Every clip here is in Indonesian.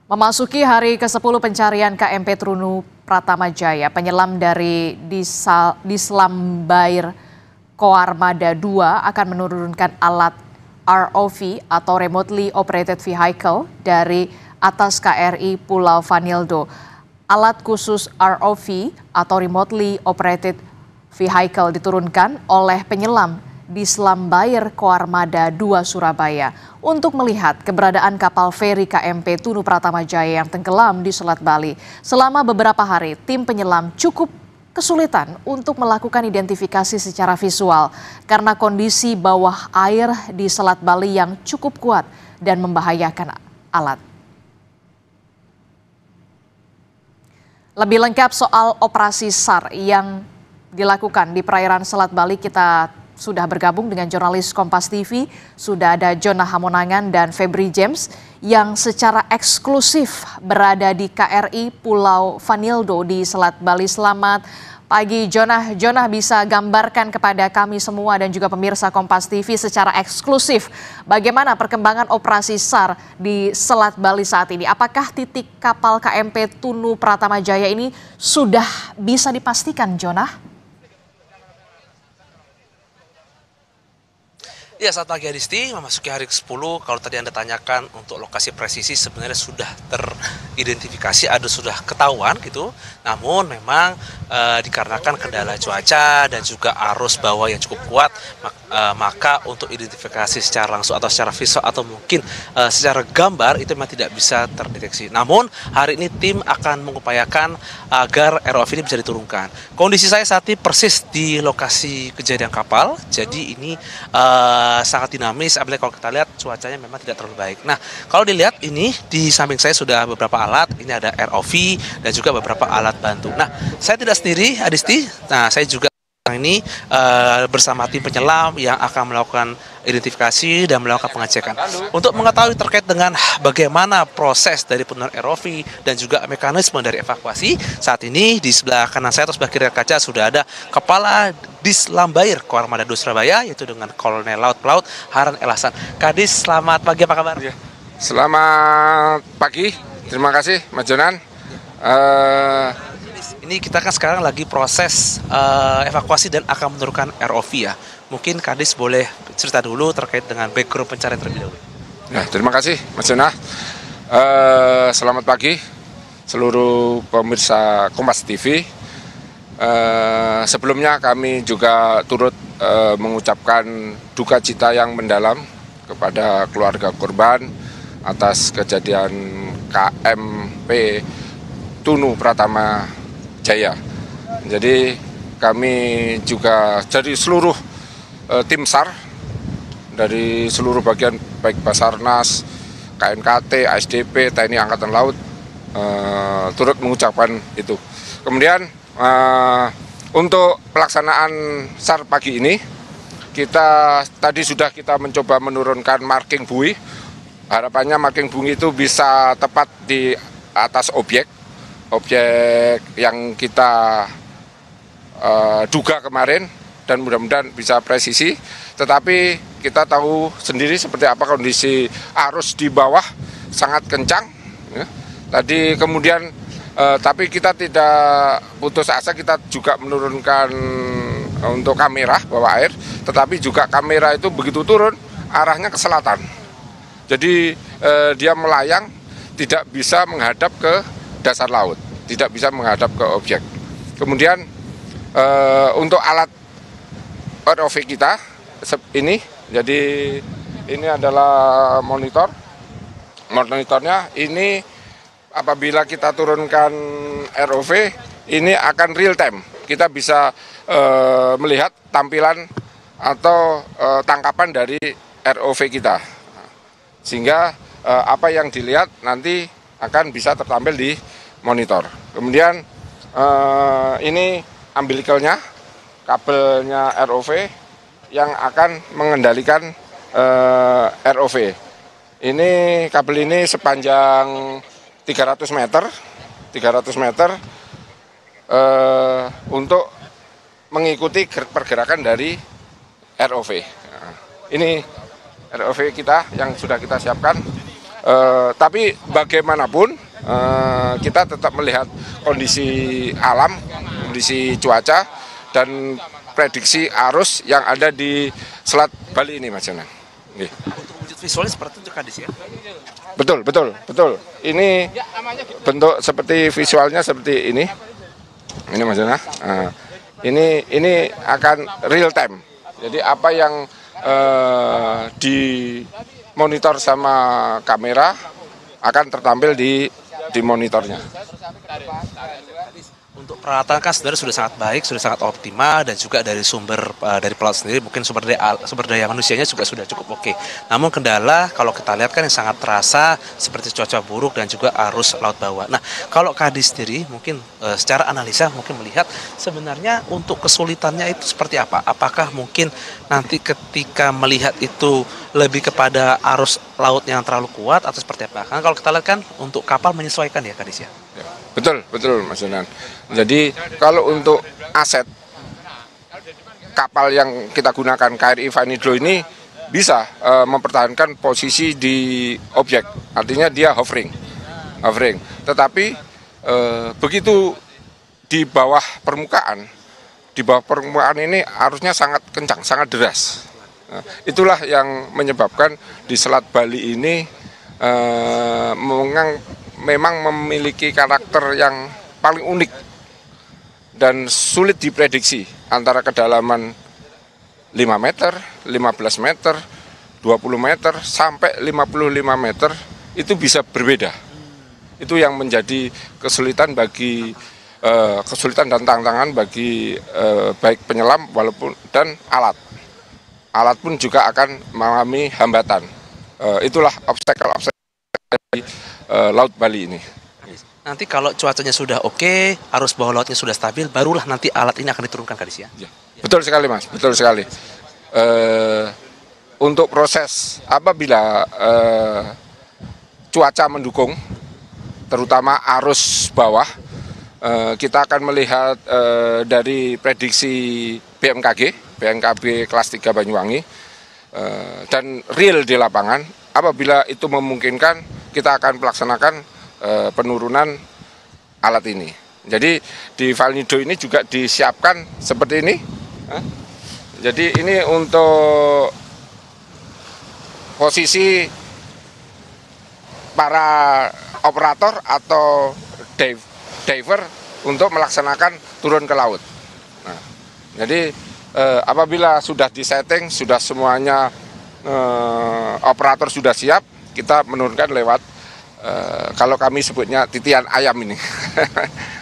Memasuki hari ke-10 pencarian KMP Trunu Pratamajaya, penyelam dari Dislambair Koarmada 2 akan menurunkan alat ROV atau Remotely Operated Vehicle dari atas KRI Pulau Vanildo. Alat khusus ROV atau Remotely Operated Vehicle diturunkan oleh penyelam Dislambair Koarmada 2 Surabaya untuk melihat keberadaan kapal feri KMP Trunu Pratamajaya yang tenggelam di Selat Bali. Selama beberapa hari, tim penyelam cukup kesulitan untuk melakukan identifikasi secara visual karena kondisi bawah air di Selat Bali yang cukup kuat dan membahayakan alat. Lebih lengkap soal operasi SAR yang dilakukan di perairan Selat Bali, kita sudah bergabung dengan jurnalis Kompas TV, sudah ada Jonah Hamonangan dan Febri James yang secara eksklusif berada di KRI Pulau Vanildo di Selat Bali. Selamat pagi Jonah. Jonah, bisa gambarkan kepada kami semua dan juga pemirsa Kompas TV secara eksklusif bagaimana perkembangan operasi SAR di Selat Bali saat ini? Apakah titik kapal KMP Trunu Pratamajaya ini sudah bisa dipastikan, Jonah? Ya, selamat pagi Adisti. Memasuki hari ke-10, kalau tadi Anda tanyakan untuk lokasi presisi sebenarnya sudah teridentifikasi, ada sudah ketahuan gitu. Namun memang dikarenakan kendala cuaca dan juga arus bawah yang cukup kuat, maka untuk identifikasi secara langsung atau secara visual atau mungkin secara gambar itu memang tidak bisa terdeteksi. Namun hari ini tim akan mengupayakan agar ROV ini bisa diturunkan. Kondisi saya saat ini persis di lokasi kejadian kapal, jadi ini sangat dinamis, apalagi kalau kita lihat cuacanya memang tidak terlalu baik. Nah, kalau dilihat ini di samping saya sudah beberapa alat, ini ada ROV dan juga beberapa alat bantu. Nah, saya tidak sendiri, Adisti. Nah, saya juga ini bersama tim penyelam yang akan melakukan identifikasi dan melakukan pengecekan untuk mengetahui terkait dengan bagaimana proses dari penurunan ROV dan juga mekanisme dari evakuasi. Saat ini di sebelah kanan saya atau sebelah kiri kaca sudah ada Kepala Dislambair Koarmada 2 Surabaya, yaitu dengan Kolonel Laut Pelaut Haran El Hasan. Kadis, selamat pagi, apa kabar? Selamat pagi, terima kasih Mas Jonan. Ini kita kan sekarang lagi proses evakuasi dan akan menurunkan ROV ya. Mungkin Kadis boleh cerita dulu terkait dengan background pencarian terlebih dahulu. Ya, terima kasih Mas Jonah. Selamat pagi seluruh pemirsa Kompas TV. Sebelumnya kami juga turut mengucapkan duka cita yang mendalam kepada keluarga korban atas kejadian KMP Trunu Pratamajaya. Jadi kami juga dari seluruh tim SAR, dari seluruh bagian baik Basarnas, KNKT, ASDP, TNI Angkatan Laut turut mengucapkan itu. Kemudian untuk pelaksanaan SAR pagi ini, tadi sudah kita mencoba menurunkan marking buoy. Harapannya marking buoy itu bisa tepat di atas objek yang kita duga kemarin, dan mudah-mudahan bisa presisi. Tetapi kita tahu sendiri seperti apa kondisi arus di bawah, sangat kencang ya. Tadi kemudian tapi kita tidak putus asa, kita juga menurunkan untuk kamera bawah air, tetapi juga kamera itu begitu turun arahnya ke selatan. Jadi dia melayang, tidak bisa menghadap ke dasar laut, tidak bisa menghadap ke objek. Kemudian untuk alat ROV kita ini, jadi ini adalah monitornya. Ini apabila kita turunkan ROV ini akan real time, kita bisa melihat tampilan atau tangkapan dari ROV kita, sehingga apa yang dilihat nanti akan bisa tertampil di monitor. Kemudian ini umbilikalnya, kabelnya ROV yang akan mengendalikan ROV. Ini kabel ini sepanjang 300 meter untuk mengikuti pergerakan dari ROV. Ini ROV kita yang sudah kita siapkan. Tapi bagaimanapun kita tetap melihat kondisi alam, kondisi cuaca, dan prediksi arus yang ada di Selat Bali ini, Mas Jonan. Untuk wujud visualnya seperti itu Kadis ya? Betul. Ini bentuk seperti visualnya seperti ini. Ini Mas Jonan. Ini akan real time. Jadi apa yang di monitor sama kamera akan tertampil di monitornya. Untuk peralatan kan sebenarnya sudah sangat baik, sudah sangat optimal, dan juga dari dari pelaut sendiri mungkin sumber daya manusianya juga sudah cukup oke. Namun kendala kalau kita lihat kan yang sangat terasa seperti cuaca buruk dan juga arus laut bawah. Nah, kalau Kadis sendiri mungkin secara analisa mungkin melihat sebenarnya untuk kesulitannya itu seperti apa? Apakah mungkin nanti ketika melihat itu lebih kepada arus laut yang terlalu kuat atau seperti apa? Karena kalau kita lihat kan untuk kapal menyesuaikan ya Kadis ya. Betul Mas Jonan. Jadi kalau untuk aset kapal yang kita gunakan KRI Vanidlo ini bisa mempertahankan posisi di objek, artinya dia hovering. Tetapi begitu di bawah permukaan ini arusnya sangat kencang, sangat deras. Itulah yang menyebabkan di Selat Bali ini memang memiliki karakter yang paling unik dan sulit diprediksi antara kedalaman 5 meter, 15 meter, 20 meter, sampai 55 meter itu bisa berbeda. Itu yang menjadi kesulitan dan tantangan bagi baik penyelam dan alat. Alat pun juga akan mengalami hambatan. Itulah obstacle di Laut Bali ini. Nanti kalau cuacanya sudah oke, arus bawah lautnya sudah stabil, barulah nanti alat ini akan diturunkan Kadis ya? Betul sekali Mas, betul sekali. Untuk proses apabila cuaca mendukung, terutama arus bawah, kita akan melihat dari prediksi BMKG kelas 3 Banyuwangi, dan real di lapangan, apabila itu memungkinkan, kita akan melaksanakan penurunan alat ini. Jadi di Vanidlo ini juga disiapkan seperti ini. Jadi ini untuk posisi para operator atau diver untuk melaksanakan turun ke laut. Nah, jadi apabila sudah disetting, sudah semuanya operator sudah siap, kita menurunkan lewat kalau kami sebutnya titian ayam ini.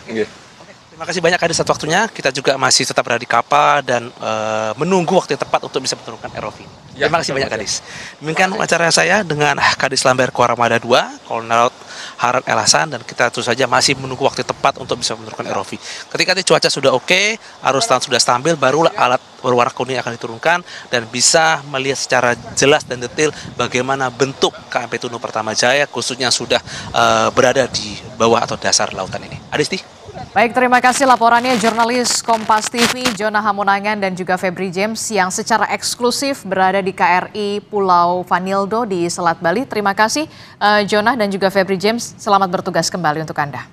Terima kasih banyak Kadis atas waktunya. Kita juga masih tetap berada di kapal dan menunggu waktu yang tepat untuk bisa menurunkan ROV. Terima kasih banyak Kadis. Demikian acara saya dengan Kadis Lambert Koarmada 2, Kolonel Laut Harun El Hasan, dan kita tentu saja masih menunggu waktu tepat untuk bisa menurunkan ROV. Ketika cuaca sudah oke, arus laut sudah stabil, barulah alat berwarna kuning akan diturunkan dan bisa melihat secara jelas dan detail bagaimana bentuk KMP Tunu Pertama Jaya, khususnya sudah berada di bawah atau dasar lautan ini. Adisti. Baik, terima kasih laporannya jurnalis Kompas TV, Jona Hamonangan dan juga Febri James yang secara eksklusif berada di KRI Pulau Vanildo di Selat Bali. Terima kasih Jona dan juga Febri James, selamat bertugas kembali untuk Anda.